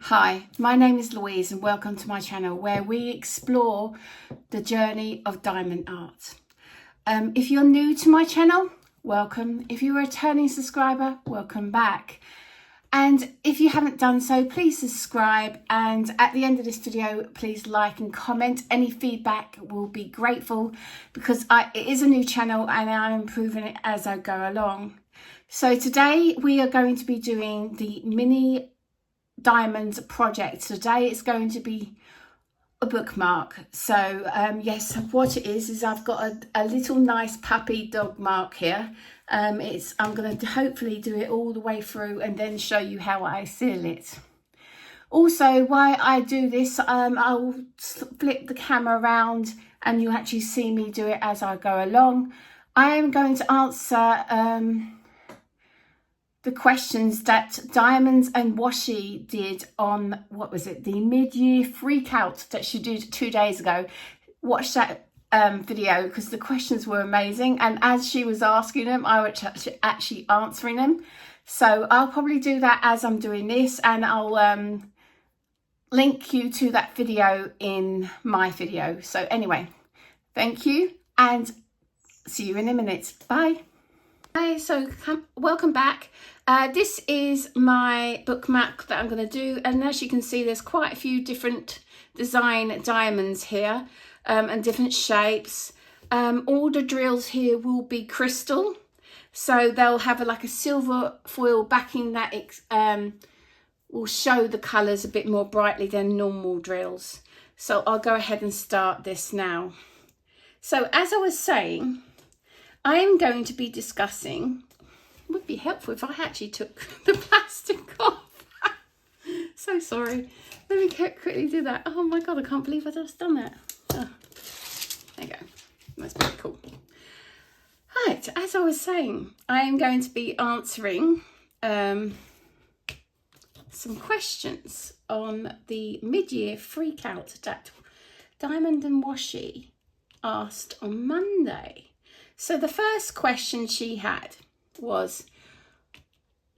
Hi, my name is Louise and welcome to my channel where we explore the journey of diamond art. If you're new to my channel, welcome. If you're a returning subscriber, welcome back. And if you haven't done so, please subscribe, and at the end of this video, please like and comment. Any feedback will be grateful because it is a new channel and I'm improving it as I go along. So today we are going to be doing the mini diamond project. Today it's going to be a bookmark. So yes, what it is I've got a little nice puppy dog mark here. I'm going to hopefully do it all the way through and then show you how I seal it. Also, while I do this, I'll flip the camera around and you actually see me do it as I go along. I am going to answer the questions that Diamonds and Washi did on, what was it, the mid-year freak out that she did 2 days ago. Watch that video because the questions were amazing, and as she was asking them, I was actually answering them. So I'll probably do that as I'm doing this, and I'll link you to that video in my video. So anyway, thank you and see you in a minute. Bye. Hi, so welcome back. This is my bookmark that I'm going to do, and as you can see there's quite a few different design diamonds here and different shapes. All the drills here will be crystal, so they'll have like a silver foil backing that will show the colours a bit more brightly than normal drills. So I'll go ahead and start this now. So as I was saying, I am going to be discussing, it would be helpful if I actually took the plastic off. So sorry. Let me quickly do that. Oh my God, I can't believe I've just done that. Oh, there you go. That's pretty cool. Right, as I was saying, I am going to be answering some questions on the mid-year freak out that Diamond and Washi asked on Monday. So the first question she had was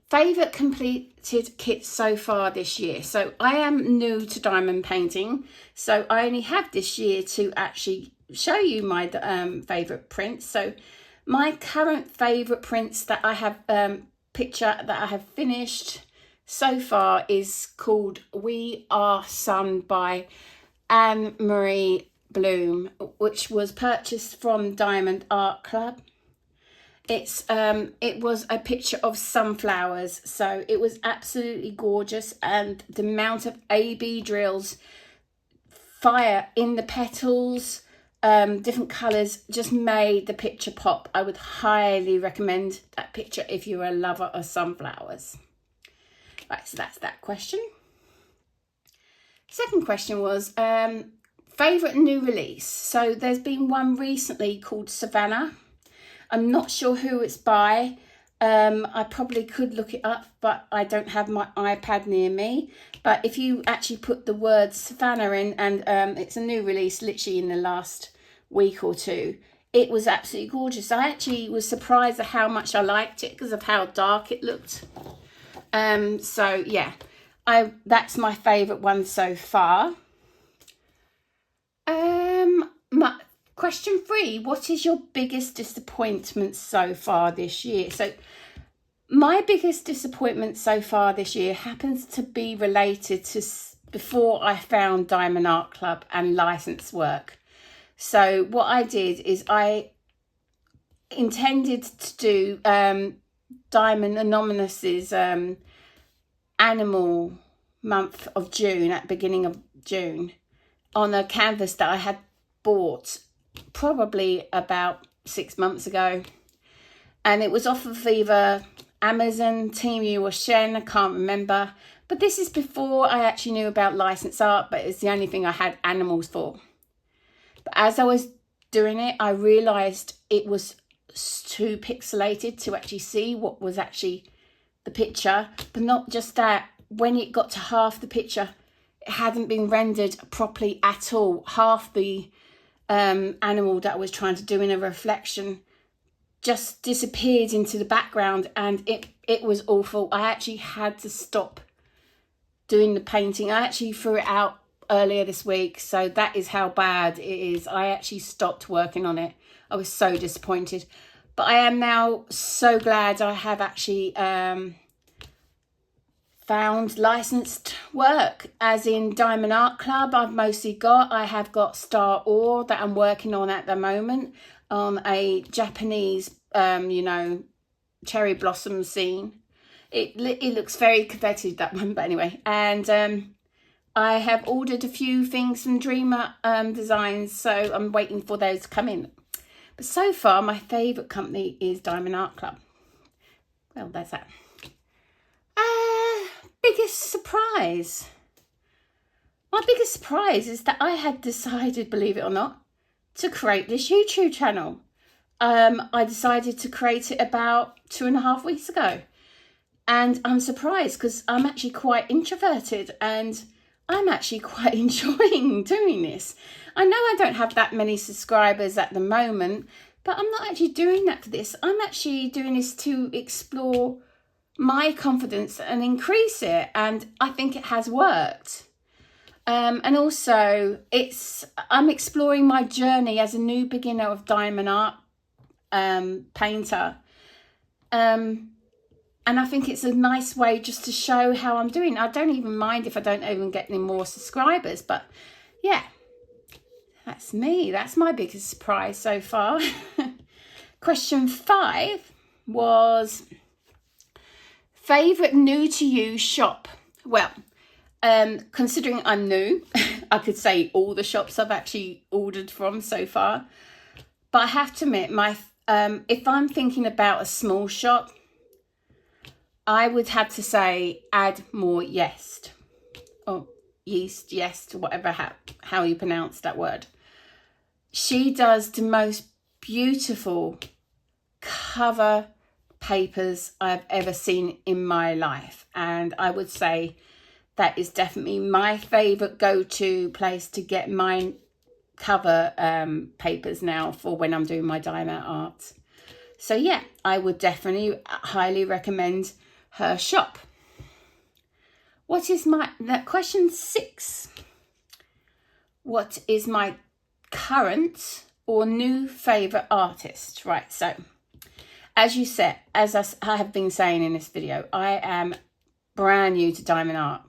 favourite completed kits so far this year. So I am new to diamond painting, so I only have this year to actually show you my favourite prints. So my current favourite prints that I have picture that I have finished so far is called We Are Sun by Anne Marie Bloom, which was purchased from Diamond Art Club. It was a picture of sunflowers, so it was absolutely gorgeous, and the amount of AB drills, fire in the petals, different colours just made the picture pop. I would highly recommend that picture if you're a lover of sunflowers. Right, so that's that question. Second question was favourite new release. So there's been one recently called Savannah. I'm not sure who it's by. I probably could look it up, but I don't have my iPad near me. But if you actually put the word Savannah in, and it's a new release literally in the last week or two, it was absolutely gorgeous. I actually was surprised at how much I liked it because of how dark it looked. So yeah, that's my favourite one so far. Question 3, what is your biggest disappointment so far this year? So my biggest disappointment so far this year happens to be related to before I found Diamond Art Club and licensed work. So what I did is I intended to do Diamond Anonymous's Animal Month of June, at the beginning of June, on a canvas that I had bought probably about 6 months ago, and it was off of either Amazon, Temu or Shen, I can't remember, but this is before I actually knew about licensed art, but it's the only thing I had animals for. But as I was doing it, I realised it was too pixelated to actually see what was actually the picture. But not just that, when it got to half the picture, it hadn't been rendered properly at all. Half the animal that I was trying to do in a reflection just disappeared into the background, and it was awful. I actually had to stop doing the painting. I actually threw it out earlier this week, so that is how bad it is. I actually stopped working on it. I was so disappointed, but I am now so glad I have actually found licensed work, as in Diamond Art Club. I have got Star Ore that I'm working on at the moment on a Japanese you know, cherry blossom scene. It looks very coveted, that one, but anyway. And I have ordered a few things from Dreamer Designs, so I'm waiting for those to come in. But so far, my favourite company is Diamond Art Club. Well, that's that. Biggest surprise. My biggest surprise is that I had decided, believe it or not, to create this YouTube channel. I decided to create it about 2.5 weeks ago. And I'm surprised because I'm actually quite introverted and I'm actually quite enjoying doing this. I know I don't have that many subscribers at the moment, but I'm not actually doing that for this. I'm actually doing this to explore my confidence and increase it. And I think it has worked. And also I'm exploring my journey as a new beginner of diamond art painter. And I think it's a nice way just to show how I'm doing. I don't even mind if I don't even get any more subscribers. But yeah, that's me. That's my biggest surprise so far. Question 5 was favourite new to you shop. Well, considering I'm new, I could say all the shops I've actually ordered from so far. But I have to admit, if I'm thinking about a small shop, I would have to say add more yeast or yeast, yeast, whatever, how you pronounce that word. She does the most beautiful cover papers I've ever seen in my life. And I would say that is definitely my favourite go-to place to get my cover papers now for when I'm doing my diamond art. So yeah, I would definitely highly recommend her shop. Question 6. What is my current or new favourite artist? Right, so as you said, as I have been saying in this video, I am brand new to diamond art.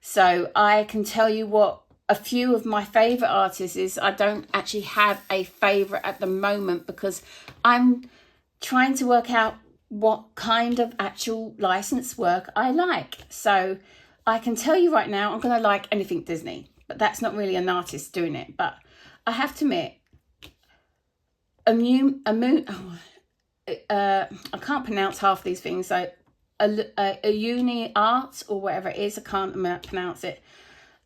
So I can tell you what a few of my favourite artists is. I don't actually have a favourite at the moment because I'm trying to work out what kind of actual licensed work I like. So I can tell you right now, I'm going to like anything Disney, but that's not really an artist doing it. But I have to admit, I can't pronounce half these things. So a uni art or whatever it is, I can't pronounce it.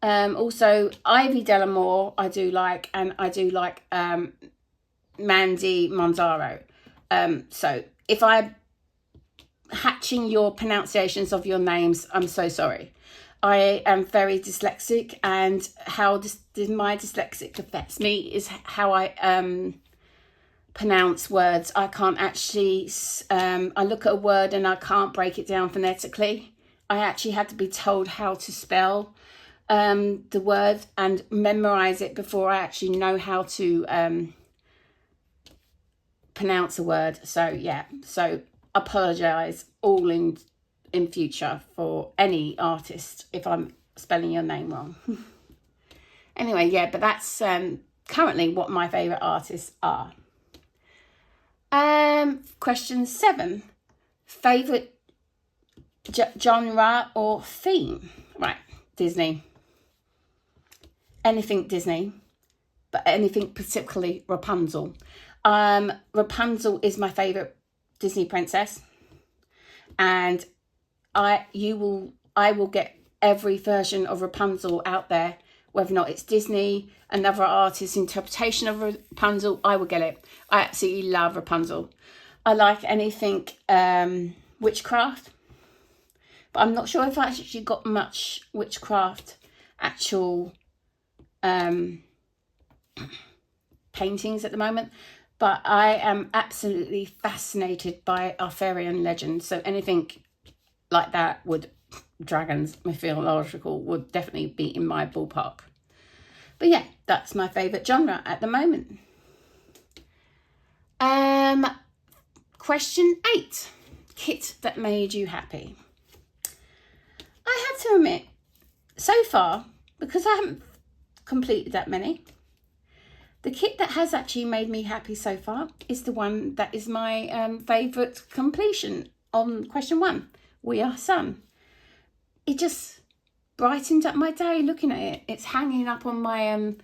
Also Ivy Delamore I do like, and I do like Mandy Monzaro. So if I'm hatching your pronunciations of your names, I'm so sorry. I am very dyslexic, and how my dyslexic affects me is how I pronounce words. I can't actually, I look at a word and I can't break it down phonetically. I actually had to be told how to spell the word and memorize it before I actually know how to pronounce a word. So yeah, so apologize all in future for any artist if I'm spelling your name wrong. Anyway, yeah, but that's currently what my favorite artists are. Question 7, favorite genre or theme. Right, Disney. Anything Disney, but anything particularly Rapunzel. Rapunzel is my favorite Disney princess, and I will get every version of Rapunzel out there, whether or not it's Disney, another artist's interpretation of Rapunzel, I will get it. I absolutely love Rapunzel. I like anything witchcraft, but I'm not sure if I actually got much witchcraft actual paintings at the moment. But I am absolutely fascinated by Arthurian legends. So anything like that would dragons mythological would definitely be in my ballpark. But yeah, that's my favourite genre at the moment. Question 8. Kit that made you happy. I have to admit, so far, because I haven't completed that many, the kit that has actually made me happy so far is the one that is my favourite completion on question 1, We Are Sun. It just brightened up my day looking at it. It's hanging up on my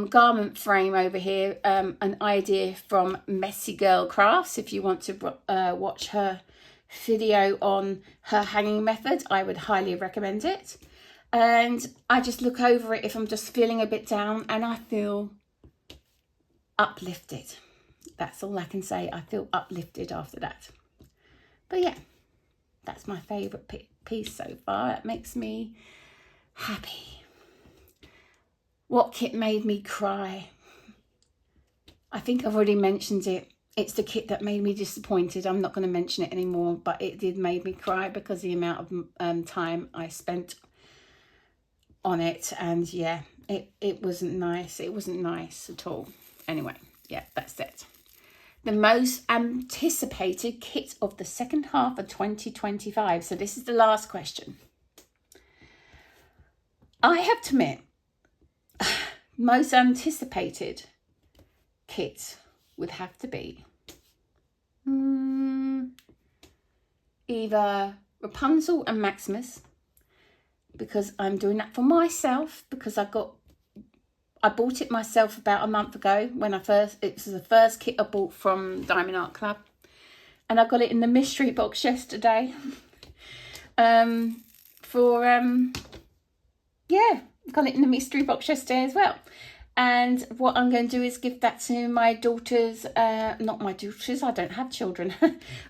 garment frame over here, an idea from Messy Girl Crafts. If you want to watch her video on her hanging method, I would highly recommend it. And I just look over it if I'm just feeling a bit down, and I feel uplifted. That's all I can say. I feel uplifted after that. But yeah, that's my favourite piece so far. It makes me happy. What kit made me cry? I think I've already mentioned it. It's the kit that made me disappointed. I'm not going to mention it anymore, but it did make me cry because the amount of time I spent on it. And yeah, it wasn't nice. It wasn't nice at all. Anyway, yeah, that's it. The most anticipated kit of the second half of 2025. So this is the last question. I have to admit, most anticipated kit would have to be either Rapunzel and Maximus, because I'm doing that for myself, because I bought it myself about a month ago when it was the first kit I bought from Diamond Art Club, and I got it in the mystery box yesterday. Yeah, got it in the mystery box yesterday as well. And what I'm going to do is give that to my daughters, not my daughters, I don't have children.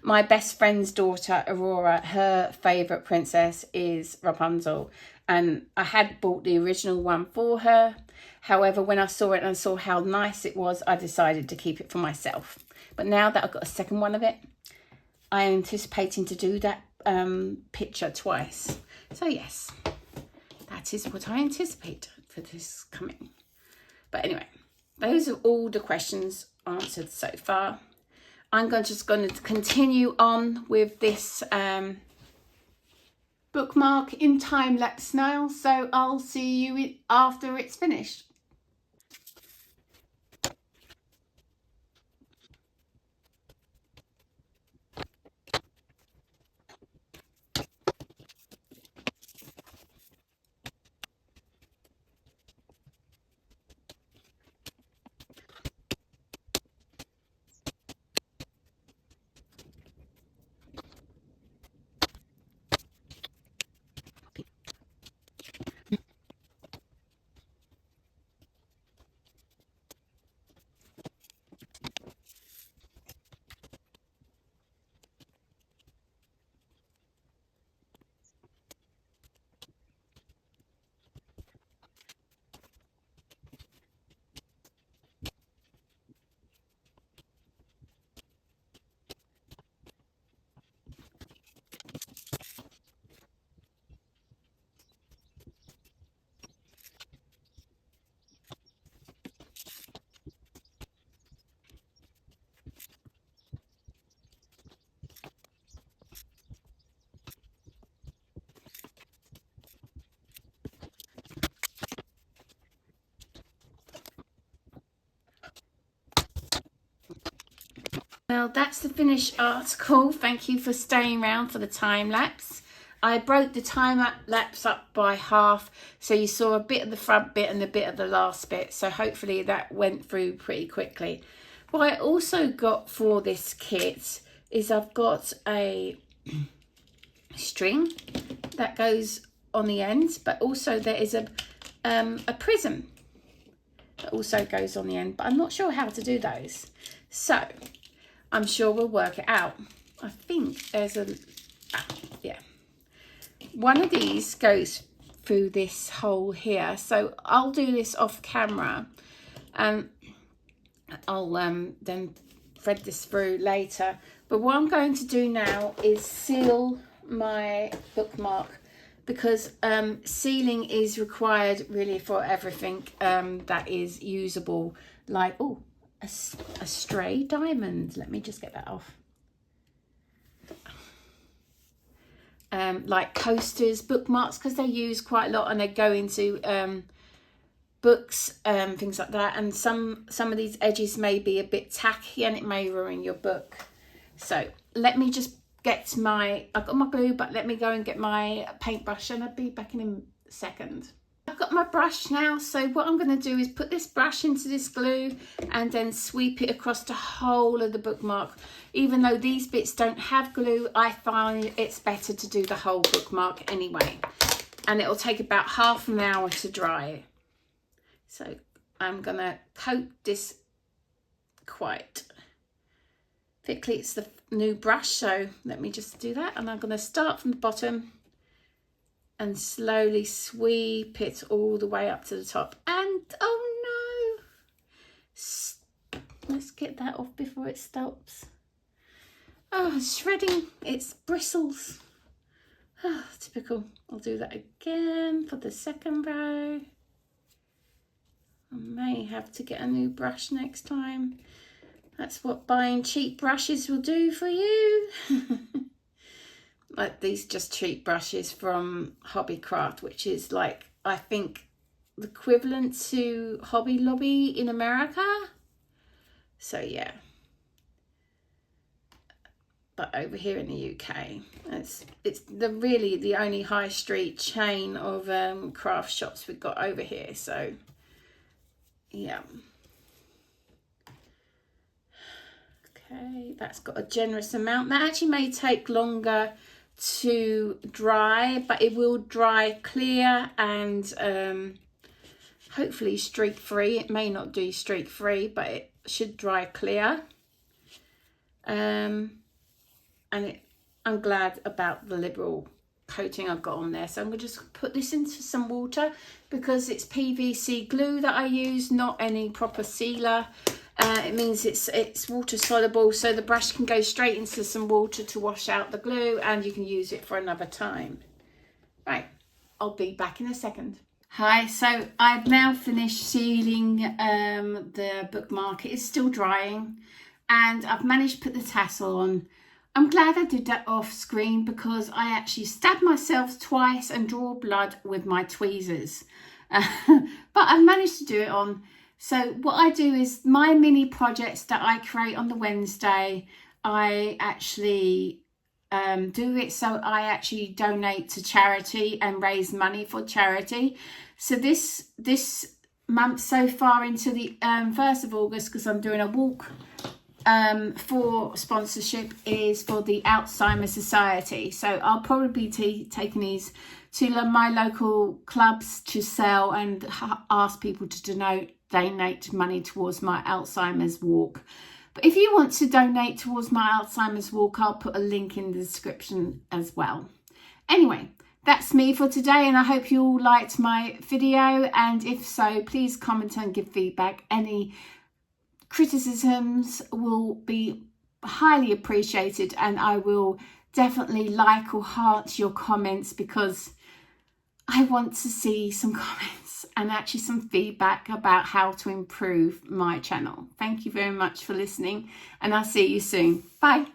My best friend's daughter, Aurora, her favourite princess is Rapunzel. And I had bought the original one for her. However, when I saw it and saw how nice it was, I decided to keep it for myself. But now that I've got a second one of it, I am anticipating to do that picture twice. So yes, that is what I anticipate for this coming. But anyway, those are all the questions answered so far. I'm just going to continue on with this bookmark in time-lapse now. So I'll see you after it's finished. Well, that's the finished article. Thank you for staying around for the time lapse. I broke the time lapse up by half, so you saw a bit of the front bit and a bit of the last bit. So hopefully that went through pretty quickly. What I also got for this kit is I've got a string that goes on the end, but also there is a prism that also goes on the end, but I'm not sure how to do those. So I'm sure we'll work it out. I think there's yeah. One of these goes through this hole here. So I'll do this off camera and I'll then thread this through later. But what I'm going to do now is seal my bookmark because sealing is required really for everything that is usable, like, oh, a stray diamond. Let me just get that off. Like coasters, bookmarks, because they use quite a lot and they go into books, things like that. And some of these edges may be a bit tacky and it may ruin your book. So let me just get I've got my glue, but let me go and get my paintbrush and I'll be back in a second. I've got my brush now, so what I'm going to do is put this brush into this glue and then sweep it across the whole of the bookmark. Even though these bits don't have glue, I find it's better to do the whole bookmark anyway. And it'll take about half an hour to dry. So I'm going to coat this quite thickly. It's the new brush, so let me just do that. And I'm going to start from the bottom and slowly sweep it all the way up to the top. And oh no, let's get that off before it stops. Oh, it's shredding its bristles. Oh, typical. I'll do that again for the second row. I may have to get a new brush next time. That's what buying cheap brushes will do for you. Like these just cheap brushes from Hobbycraft, which is like, I think, the equivalent to Hobby Lobby in America. So yeah. But over here in the UK, it's really the only high street chain of craft shops we've got over here. So yeah. Okay, that's got a generous amount. That actually may take longer to dry, but it will dry clear and hopefully streak free. It may not do streak free, but it should dry clear. I'm glad about the liberal coating I've got on there. So I'm going to just put this into some water because it's PVC glue that I use, not any proper sealer. It means it's water soluble, so the brush can go straight into some water to wash out the glue and you can use it for another time. Right, I'll be back in a second. Hi, so I've now finished sealing the bookmark. It is still drying and I've managed to put the tassel on. I'm glad I did that off screen because I actually stabbed myself twice and draw blood with my tweezers. But I've managed to do it on. So what I do is my mini projects that I create on the Wednesday, I actually do it so I actually donate to charity and raise money for charity. So this month so far into the 1st of August, because I'm doing a walk for sponsorship, is for the Alzheimer's Society. So I'll probably be taking these to my local clubs to sell and ask people to donate money towards my Alzheimer's walk. But if you want to donate towards my Alzheimer's walk, I'll put a link in the description as well. Anyway, that's me for today, and I hope you all liked my video, and if so, please comment and give feedback. Any criticisms will be highly appreciated, and I will definitely like or heart your comments because I want to see some comments and actually some feedback about how to improve my channel. Thank you very much for listening, and I'll see you soon. Bye.